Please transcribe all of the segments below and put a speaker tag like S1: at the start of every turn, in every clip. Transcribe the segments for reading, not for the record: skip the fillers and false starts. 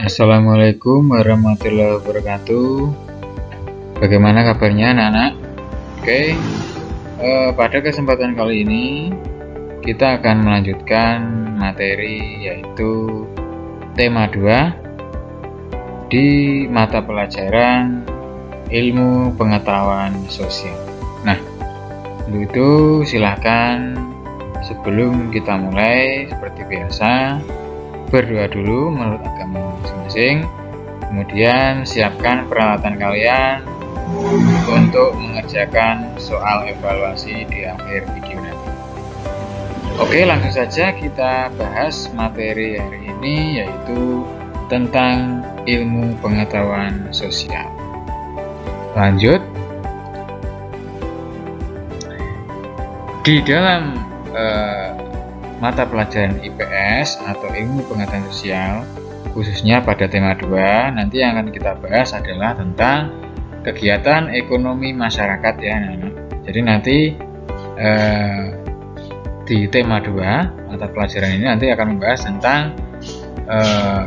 S1: Assalamualaikum warahmatullahi wabarakatuh. Bagaimana kabarnya anak-anak? Oke, pada kesempatan kali ini kita akan melanjutkan materi yaitu tema 2 di mata pelajaran ilmu pengetahuan sosial. Nah, untuk itu silahkan sebelum kita mulai seperti biasa berdoa dulu menurut agama masing-masing, kemudian siapkan peralatan kalian untuk mengerjakan soal evaluasi di akhir video nanti. Oke, langsung saja kita bahas materi hari ini yaitu tentang ilmu pengetahuan sosial. Lanjut, di dalam mata pelajaran IPS atau ilmu pengetahuan sosial, khususnya pada tema 2, nanti yang akan kita bahas adalah tentang kegiatan ekonomi masyarakat ya anak-anak. Jadi nanti di tema 2 mata pelajaran ini nanti akan membahas tentang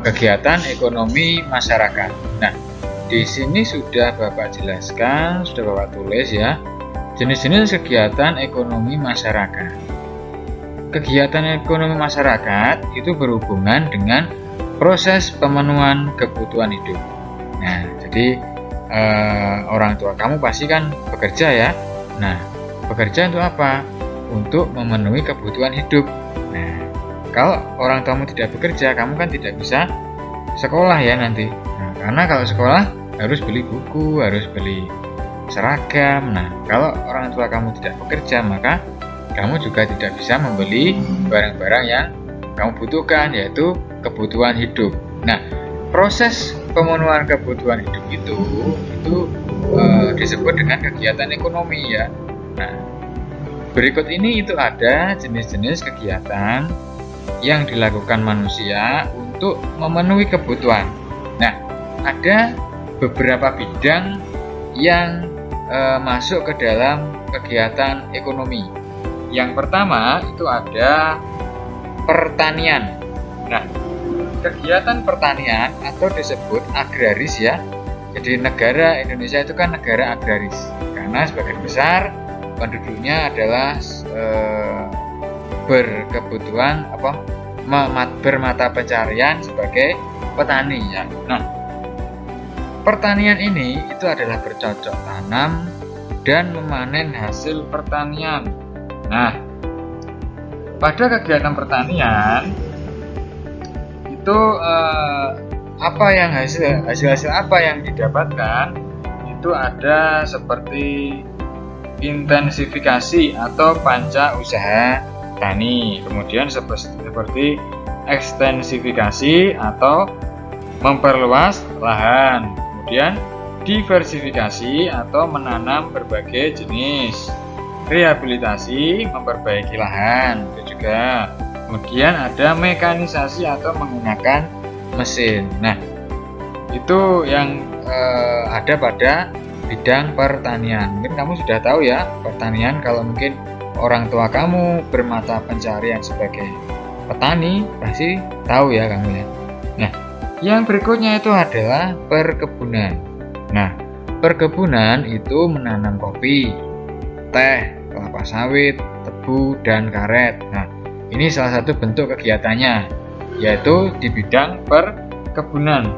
S1: kegiatan ekonomi masyarakat. Nah, di sini sudah Bapak jelaskan, sudah Bapak tulis ya, jenis-jenis kegiatan ekonomi masyarakat. Kegiatan ekonomi masyarakat itu berhubungan dengan proses pemenuhan kebutuhan hidup. Nah, jadi orang tua kamu pasti kan bekerja ya. Nah, bekerja untuk apa? Untuk memenuhi kebutuhan hidup. Nah, kalau orang tuamu tidak bekerja, kamu kan tidak bisa sekolah ya nanti. Nah, karena kalau sekolah harus beli buku, harus beli seragam. Nah, kalau orang tua kamu tidak bekerja, maka kamu juga tidak bisa membeli barang-barang yang kamu butuhkan, yaitu kebutuhan hidup. Nah, proses pemenuhan kebutuhan hidup itu disebut dengan kegiatan ekonomi ya. Nah, berikut ini itu ada jenis-jenis kegiatan yang dilakukan manusia untuk memenuhi kebutuhan. Nah, ada beberapa bidang yang masuk ke dalam kegiatan ekonomi. Yang pertama itu ada pertanian. Nah, kegiatan pertanian atau disebut agraris ya. Jadi negara Indonesia itu kan negara agraris karena sebagian besar penduduknya adalah berkebutuhan bermata pencarian sebagai petani ya. Nah, pertanian ini itu adalah bercocok tanam dan memanen hasil pertanian. Nah, pada kegiatan pertanian itu hasil apa yang didapatkan itu ada seperti intensifikasi atau panca usaha tani, kemudian seperti ekstensifikasi atau memperluas lahan, kemudian diversifikasi atau menanam berbagai jenis, rehabilitasi, memperbaiki lahan, itu juga. Kemudian ada mekanisasi atau menggunakan mesin. Nah, itu yang ada pada bidang pertanian. Mungkin kamu sudah tahu ya, pertanian kalau mungkin orang tua kamu bermata pencarian sebagai petani, pasti tahu ya kamu ya. Nah, yang berikutnya itu adalah perkebunan. Nah, perkebunan itu menanam kopi, teh, kelapa sawit, tebu, dan karet. Nah, ini salah satu bentuk kegiatannya, yaitu di bidang perkebunan.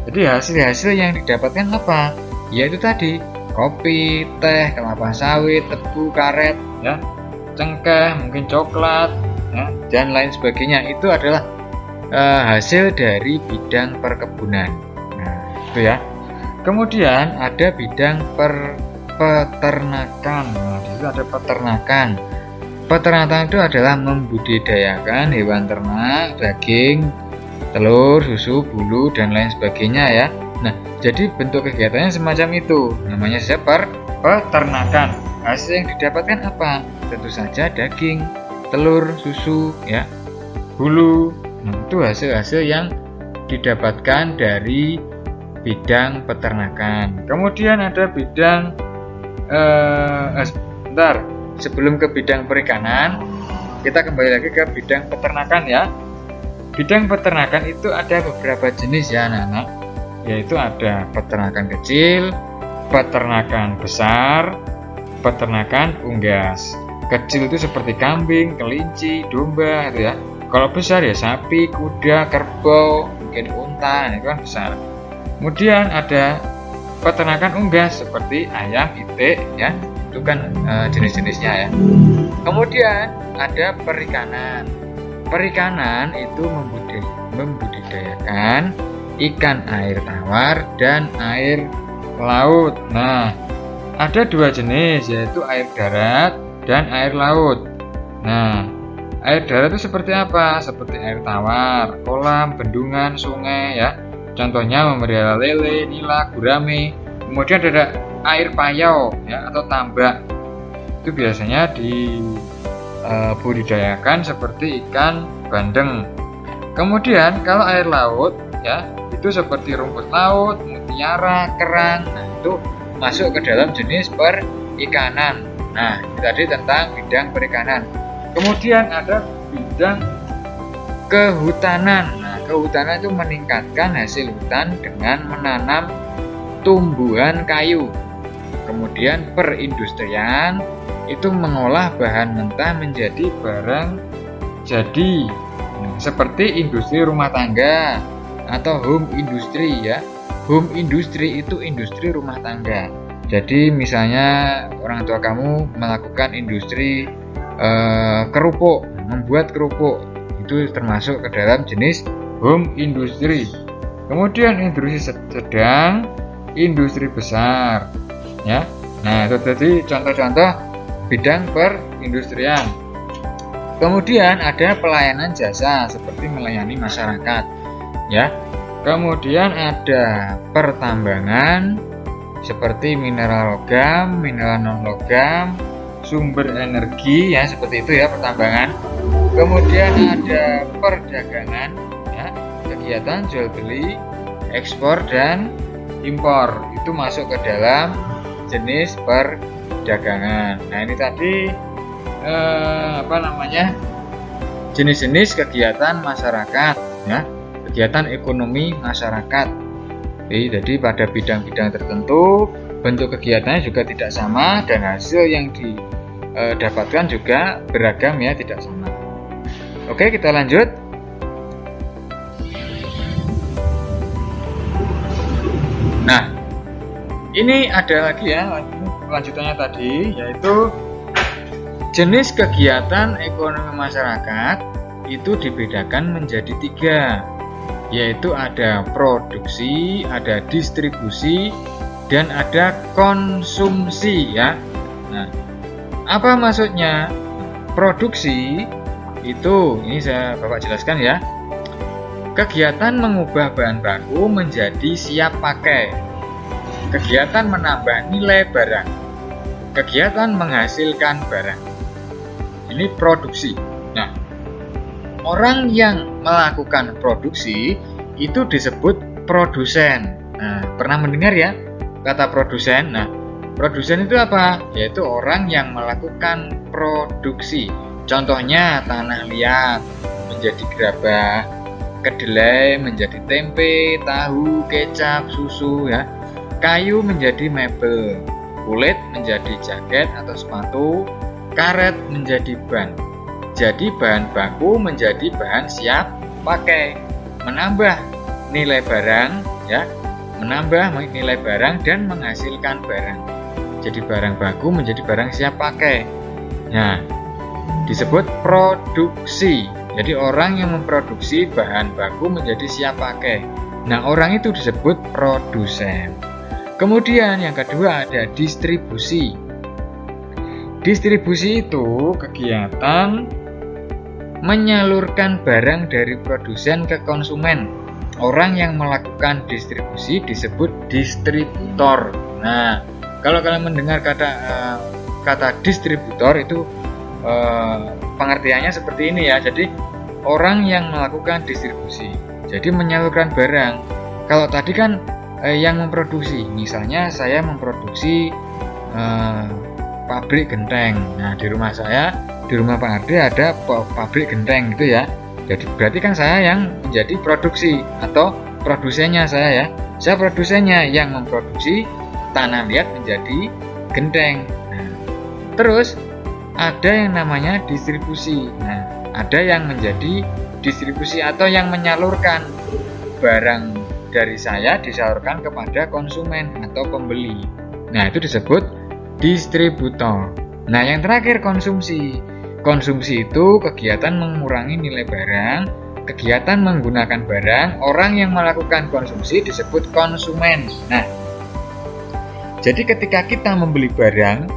S1: Jadi hasil-hasil yang didapatkan apa? Yaitu tadi, kopi, teh, kelapa sawit, tebu, karet, ya, cengkeh, mungkin coklat, ya, dan lain sebagainya. Itu adalah hasil dari bidang perkebunan. Nah, itu ya. Kemudian ada bidang peternakan. Nah, di situ ada peternakan. Peternakan itu adalah membudidayakan hewan ternak, daging, telur, susu, bulu, dan lain sebagainya ya. Nah, jadi bentuk kegiatannya semacam itu. Namanya peternakan. Hasil yang didapatkan apa? Tentu saja daging, telur, susu, ya, bulu. Nah, itu hasil-hasil yang didapatkan dari bidang peternakan. Kemudian ada bidang sebelum ke bidang perikanan, kita kembali lagi ke bidang peternakan ya. bidang peternakan itu ada beberapa jenis ya anak-anak, yaitu ada peternakan kecil, peternakan besar, peternakan unggas. Kecil itu seperti kambing, kelinci, domba gitu ya. Kalau besar ya sapi, kuda, kerbau, mungkin unta, itu kan besar. Kemudian ada peternakan unggas seperti ayam, itik ya, itu kan jenis-jenisnya ya. Kemudian ada perikanan. Perikanan itu membudidayakan ikan air tawar dan air laut. Nah, ada dua jenis, yaitu air darat dan air laut. Nah, air darat itu seperti apa? Seperti air tawar, kolam, bendungan, sungai ya. Contohnya memelihara lele, nila, gurame. Kemudian ada air payau ya, atau tambak. Itu biasanya dibudidayakan seperti ikan bandeng. Kemudian kalau air laut ya, itu seperti rumput laut, mutiara, kerang. Nah, itu masuk ke dalam jenis perikanan. Nah, ini tadi tentang bidang perikanan. Kemudian ada bidang kehutanan. Nah, kehutanan itu meningkatkan hasil hutan dengan menanam tumbuhan kayu. Kemudian perindustrian itu mengolah bahan mentah menjadi barang jadi. Nah, seperti industri rumah tangga atau home industry ya. Home industry itu industri rumah tangga. Jadi misalnya orang tua kamu melakukan industri kerupuk, membuat kerupuk, itu termasuk ke dalam jenis home industry. Kemudian industri sedang, industri besar ya. Nah, itu tadi contoh-contoh bidang perindustrian. Kemudian ada pelayanan jasa seperti melayani masyarakat ya. Kemudian ada pertambangan seperti mineral logam, mineral non logam, sumber energi ya, seperti itu ya pertambangan. Kemudian ada perdagangan ya, kegiatan jual beli, ekspor dan impor, itu masuk ke dalam jenis perdagangan. Nah, ini tadi jenis-jenis kegiatan masyarakat ya, kegiatan ekonomi masyarakat. Jadi pada bidang-bidang tertentu bentuk kegiatannya juga tidak sama dan hasil yang didapatkan juga beragam ya, tidak sama. Oke, kita lanjut. Nah, ini ada lagi ya, lanjutannya tadi, yaitu jenis kegiatan ekonomi masyarakat itu dibedakan menjadi 3, yaitu ada produksi, ada distribusi, dan ada konsumsi ya. Nah, apa maksudnya? Produksi itu, ini Bapak jelaskan ya. Kegiatan mengubah bahan baku menjadi siap pakai. Kegiatan menambah nilai barang. Kegiatan menghasilkan barang. Ini produksi. Nah, orang yang melakukan produksi itu disebut produsen. Nah, pernah mendengar ya kata produsen? Nah, produsen itu apa? Yaitu orang yang melakukan produksi. Contohnya tanah liat menjadi gerabah, kedelai menjadi tempe, tahu, kecap, susu ya. Kayu menjadi mebel, kulit menjadi jaket atau sepatu, karet menjadi ban. Jadi bahan baku menjadi bahan siap pakai, menambah nilai barang ya, menambah nilai barang dan menghasilkan barang. Jadi barang baku menjadi barang siap pakai. Nah, disebut produksi. Jadi orang yang memproduksi bahan baku menjadi siap pakai. Nah, orang itu disebut produsen. Kemudian yang kedua ada distribusi. Distribusi itu kegiatan menyalurkan barang dari produsen ke konsumen. Orang yang melakukan distribusi disebut distributor. Nah, kalau kalian mendengar kata distributor itu pengertiannya seperti ini ya. Jadi orang yang melakukan distribusi, jadi menyalurkan barang. Kalau tadi kan yang memproduksi, misalnya saya memproduksi pabrik genteng. Nah, di rumah saya, di rumah Pak Ardi ada pabrik genteng gitu ya. Jadi berarti kan saya yang menjadi produksi atau produsennya saya ya. Saya produsennya yang memproduksi tanah liat menjadi genteng. Nah, terus ada yang namanya distribusi. Nah, ada yang menjadi distribusi atau yang menyalurkan barang dari saya disalurkan kepada konsumen atau pembeli. Nah, itu disebut distributor. Nah, yang terakhir konsumsi. Konsumsi itu kegiatan mengurangi nilai barang, kegiatan menggunakan barang, orang yang melakukan konsumsi disebut konsumen. Nah, jadi ketika kita membeli barang,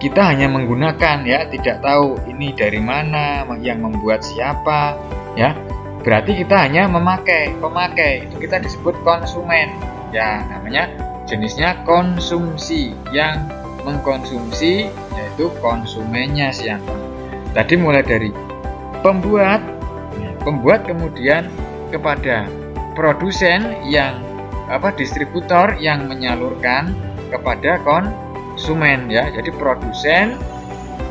S1: kita hanya menggunakan ya, tidak tahu ini dari mana, yang membuat siapa, ya. Berarti kita hanya memakai, pemakai, itu kita disebut konsumen. Ya, namanya jenisnya konsumsi. Yang mengkonsumsi yaitu konsumennya siapa. Tadi mulai dari pembuat kemudian kepada produsen yang distributor yang menyalurkan kepada konsumen ya. Jadi produsen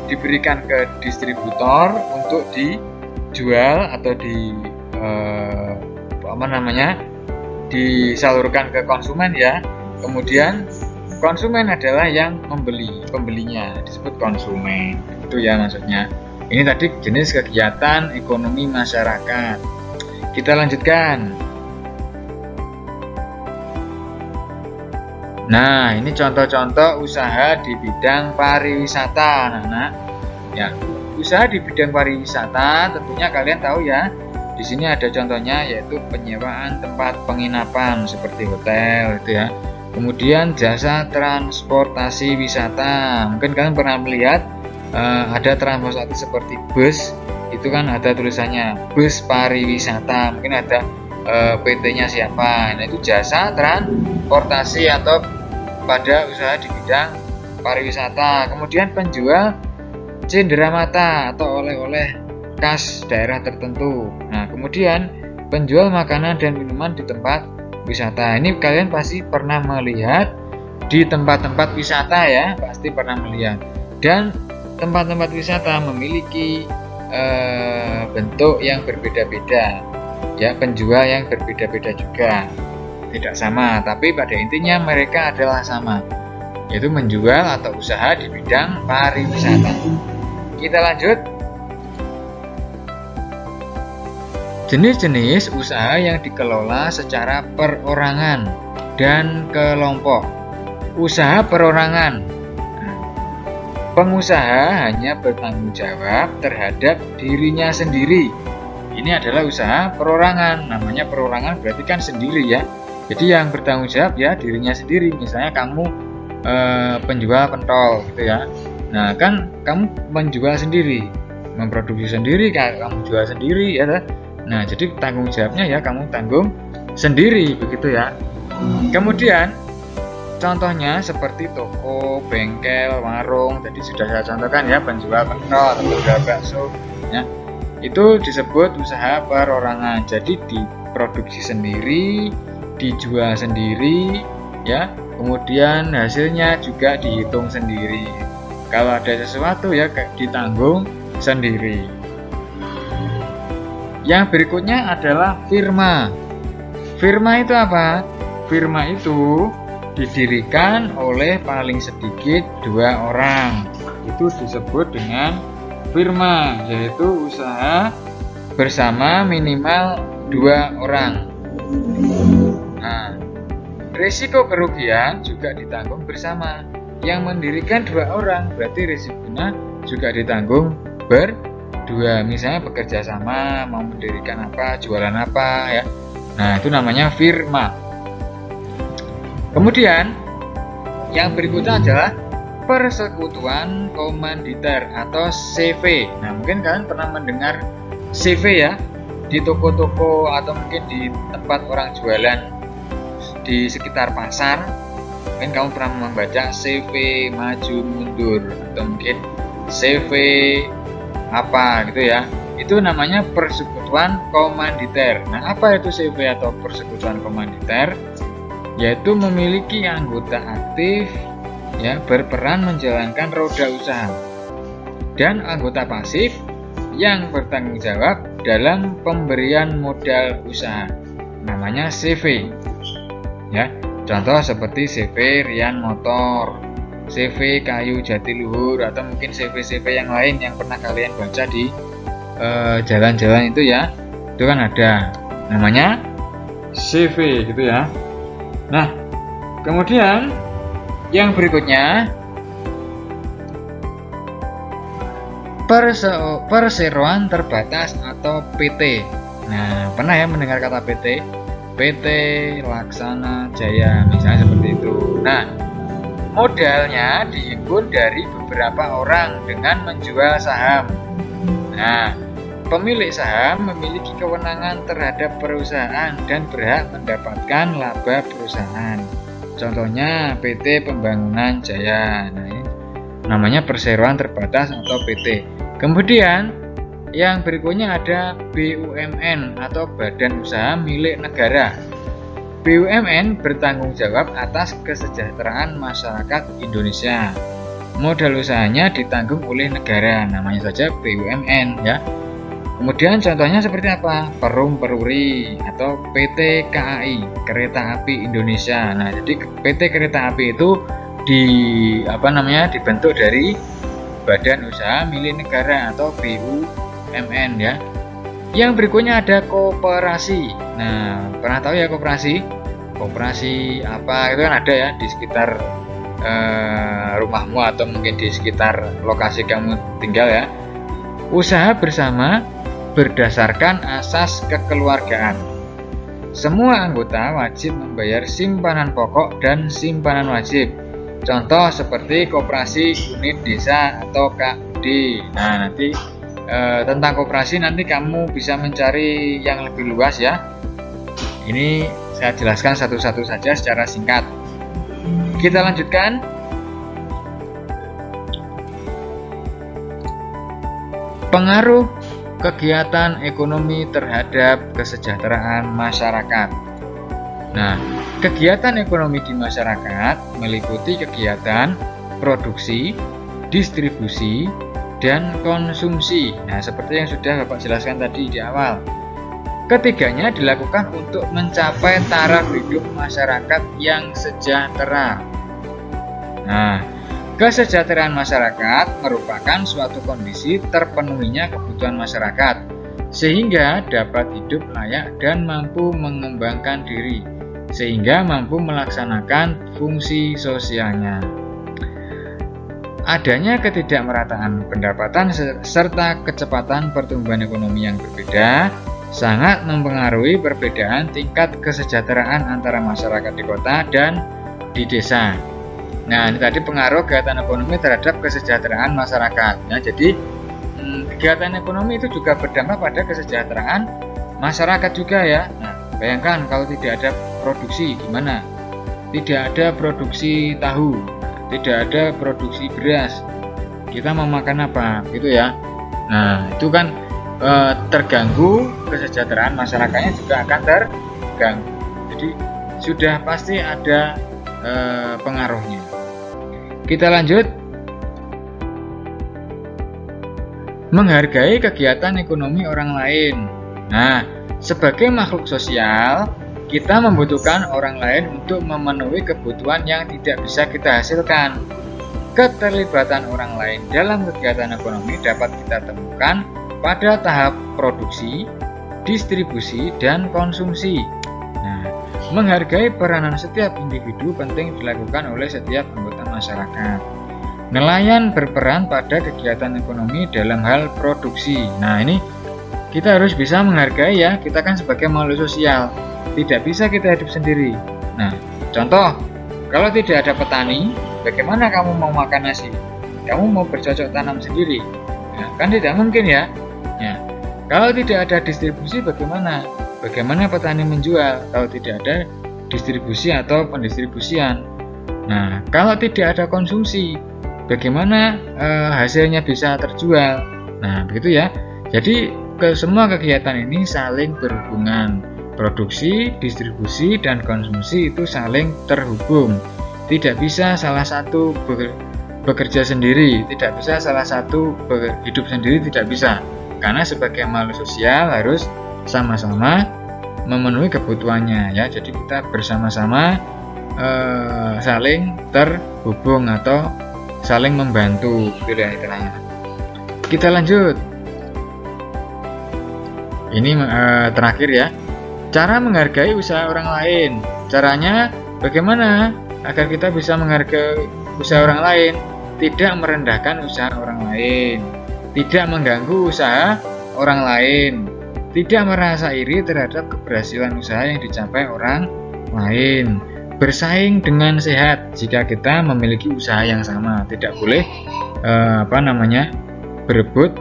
S1: diberikan ke distributor untuk dijual atau disalurkan ke konsumen ya. Kemudian konsumen adalah yang pembelinya disebut konsumen. Itu ya maksudnya. Ini tadi jenis kegiatan ekonomi masyarakat. Kita lanjutkan. Nah, ini contoh-contoh usaha di bidang pariwisata, anak-anak. Ya, usaha di bidang pariwisata tentunya kalian tahu ya. Di sini ada contohnya yaitu penyewaan tempat penginapan seperti hotel itu ya. Kemudian jasa transportasi wisata. Mungkin kalian pernah melihat ada transportasi seperti bus, itu kan ada tulisannya bus pariwisata. Mungkin ada PT-nya siapa. Nah, itu jasa transportasi atau pada usaha di bidang pariwisata. Kemudian penjual cenderamata atau oleh-oleh khas daerah tertentu. Nah, kemudian penjual makanan dan minuman di tempat wisata. Ini kalian pasti pernah melihat di tempat-tempat wisata ya, pasti pernah melihat. Dan tempat-tempat wisata memiliki bentuk yang berbeda-beda ya, penjual yang berbeda-beda juga, tidak sama, tapi pada intinya mereka adalah sama, yaitu menjual atau usaha di bidang pariwisata. Kita lanjut. Jenis-jenis usaha yang dikelola secara perorangan dan kelompok. Usaha perorangan. Pengusaha hanya bertanggung jawab terhadap dirinya sendiri. Ini adalah usaha perorangan. Namanya perorangan berarti kan sendiri ya. Jadi yang bertanggung jawab ya dirinya sendiri. Misalnya kamu penjual pentol gitu ya. Nah, kan kamu menjual sendiri, memproduksi sendiri, kamu jual sendiri ya. Nah, jadi tanggung jawabnya ya kamu tanggung sendiri begitu ya. Kemudian contohnya seperti toko, bengkel, warung, tadi sudah saya contohkan ya, penjual pentol, penjual bakso ya. Itu disebut usaha perorangan. Jadi diproduksi sendiri, dijual sendiri ya. Kemudian hasilnya juga dihitung sendiri. Kalau ada sesuatu ya ditanggung sendiri. Yang berikutnya adalah firma. Firma itu apa? Firma itu didirikan oleh paling sedikit 2 orang. Itu disebut dengan firma, yaitu usaha bersama minimal 2 orang. Nah, risiko kerugian juga ditanggung bersama. Yang mendirikan 2 orang berarti risikonya juga ditanggung berdua. Misalnya bekerja sama, mau mendirikan apa, jualan apa ya. Nah, itu namanya firma. Kemudian yang berikutnya adalah persekutuan komanditer atau CV. Nah, mungkin kalian pernah mendengar CV ya di toko-toko atau mungkin di tempat orang jualan di sekitar pasar. Mungkin kamu pernah membaca CV maju mundur atau mungkin CV apa gitu ya. Itu namanya persekutuan komanditer. Nah, apa itu CV atau persekutuan komanditer? Yaitu memiliki anggota aktif ya, berperan menjalankan roda usaha, dan anggota pasif yang bertanggung jawab dalam pemberian modal usaha, namanya CV. Ya, contoh seperti CV Rian Motor, CV Kayu Jatiluhur, atau mungkin CV-CV yang lain yang pernah kalian baca di jalan-jalan itu ya, itu kan ada namanya CV gitu ya. Nah, kemudian yang berikutnya perseroan terbatas atau PT. Nah, pernah ya mendengar kata PT? PT Laksana Jaya misalnya seperti itu. Nah, modalnya dihimpun dari beberapa orang dengan menjual saham. Nah, pemilik saham memiliki kewenangan terhadap perusahaan dan berhak mendapatkan laba perusahaan. Contohnya PT Pembangunan Jaya. Nah, ini namanya perseroan terbatas atau PT. Kemudian yang berikutnya ada BUMN atau Badan Usaha Milik Negara. BUMN bertanggung jawab atas kesejahteraan masyarakat Indonesia. Modal usahanya ditanggung oleh negara, namanya saja BUMN ya. Kemudian contohnya seperti apa? Perum Peruri atau PT KAI, Kereta Api Indonesia. Nah, jadi PT Kereta Api itu dibentuk dari Badan Usaha Milik Negara atau BUMN ya. Yang berikutnya ada koperasi. Nah, pernah tahu ya koperasi? Koperasi apa itu kan ada ya di sekitar rumahmu atau mungkin di sekitar lokasi kamu tinggal ya. Usaha bersama berdasarkan asas kekeluargaan. Semua anggota wajib membayar simpanan pokok dan simpanan wajib. Contoh seperti koperasi unit desa atau KUD. Nah, nanti tentang koperasi nanti kamu bisa mencari yang lebih luas ya. Ini saya jelaskan satu-satu saja secara singkat. Kita lanjutkan. Pengaruh kegiatan ekonomi terhadap kesejahteraan masyarakat. Nah, kegiatan ekonomi di masyarakat meliputi kegiatan produksi, distribusi, dan konsumsi. Nah, seperti yang sudah Bapak jelaskan tadi di awal. Ketiganya dilakukan untuk mencapai taraf hidup masyarakat yang sejahtera. Nah, kesejahteraan masyarakat merupakan suatu kondisi terpenuhinya kebutuhan masyarakat, sehingga dapat hidup layak dan mampu mengembangkan diri, sehingga mampu melaksanakan fungsi sosialnya. Adanya ketidakmerataan pendapatan serta kecepatan pertumbuhan ekonomi yang berbeda sangat mempengaruhi perbedaan tingkat kesejahteraan antara masyarakat di kota dan di desa. Nah, ini tadi pengaruh kegiatan ekonomi terhadap kesejahteraan masyarakat. Nah, jadi kegiatan ekonomi itu juga berdampak pada kesejahteraan masyarakat juga ya. Nah, bayangkan kalau tidak ada produksi gimana? Tidak ada produksi tahu, tidak ada produksi beras. Kita mau makan apa? Gitu ya. Nah, itu kan terganggu, kesejahteraan masyarakatnya juga akan terganggu. Jadi sudah pasti ada pengaruhnya. Kita lanjut. Menghargai kegiatan ekonomi orang lain. Nah, sebagai makhluk sosial, kita membutuhkan orang lain untuk memenuhi kebutuhan yang tidak bisa kita hasilkan. Keterlibatan orang lain dalam kegiatan ekonomi dapat kita temukan pada tahap produksi, distribusi, dan konsumsi. Nah, menghargai peranan setiap individu penting dilakukan oleh setiap anggota masyarakat. Nelayan berperan pada kegiatan ekonomi dalam hal produksi. Nah, ini kita harus bisa menghargai ya, kita kan sebagai makhluk sosial, tidak bisa kita hidup sendiri. Nah, contoh, kalau tidak ada petani, bagaimana kamu mau makan nasi? Kamu mau bercocok tanam sendiri? Nah, kan tidak mungkin ya. Ya, kalau tidak ada distribusi bagaimana? Bagaimana petani menjual kalau tidak ada distribusi atau pendistribusian? Nah, kalau tidak ada konsumsi, bagaimana hasilnya bisa terjual? Nah, begitu ya. Jadi semua kegiatan ini saling berhubungan. Produksi, distribusi, dan konsumsi itu saling terhubung. Tidak bisa salah satu bekerja sendiri, tidak bisa salah satu hidup sendiri, tidak bisa. karena sebagai makhluk sosial harus sama-sama memenuhi kebutuhannya ya. Jadi kita bersama-sama saling terhubung atau saling membantu gitu ya istilahnya. Kita lanjut. Ini terakhir ya. Cara menghargai usaha orang lain. Caranya bagaimana agar kita bisa menghargai usaha orang lain? Tidak merendahkan usaha orang lain, tidak mengganggu usaha orang lain, tidak merasa iri terhadap keberhasilan usaha yang dicapai orang lain. Bersaing dengan sehat jika kita memiliki usaha yang sama, tidak boleh berebut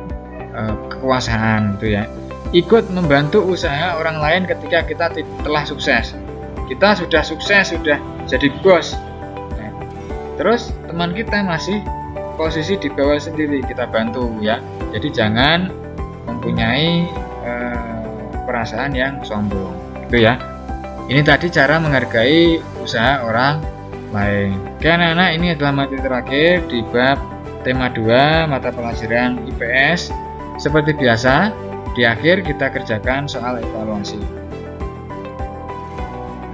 S1: kekuasaan gitu ya. Ikut membantu usaha orang lain ketika kita telah sukses. Kita sudah sukses, sudah jadi bos. Nah, terus teman kita masih posisi di bawah sendiri, kita bantu ya. Jadi jangan mempunyai perasaan yang sombong gitu ya. Ini tadi cara menghargai usaha orang lain. Oke anak-anak, ini adalah materi terakhir di bab tema 2 mata pelajaran IPS. Seperti biasa, di akhir kita kerjakan soal evaluasi.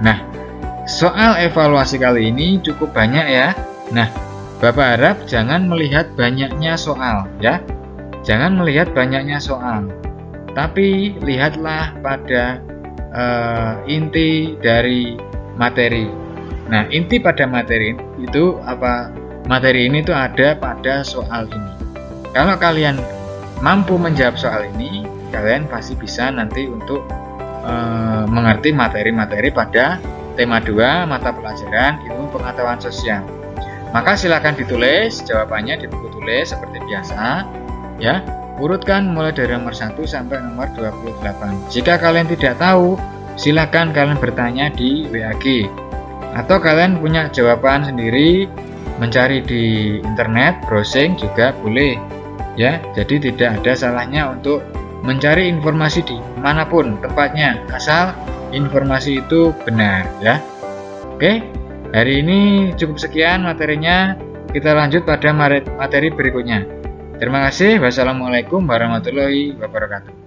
S1: Nah, soal evaluasi kali ini cukup banyak ya. Nah, Bapak harap jangan melihat banyaknya soal ya. Jangan melihat banyaknya soal, tapi lihatlah pada inti dari materi. Nah, inti pada materi itu apa? Materi ini tuh ada pada soal ini. Kalau kalian mampu menjawab soal ini, kalian pasti bisa nanti untuk mengerti materi-materi pada tema 2 mata pelajaran ilmu pengetahuan sosial. Maka silakan ditulis jawabannya di buku tulis seperti biasa ya. Urutkan mulai dari nomor 1 sampai nomor 28. Jika kalian tidak tahu, silakan kalian bertanya di WAG. Atau kalian punya jawaban sendiri, mencari di internet, browsing juga boleh. Ya, jadi tidak ada salahnya untuk mencari informasi di manapun tempatnya, asal informasi itu benar ya. Oke, hari ini cukup sekian materinya. Kita lanjut pada materi berikutnya. Terima kasih. Wassalamualaikum warahmatullahi wabarakatuh.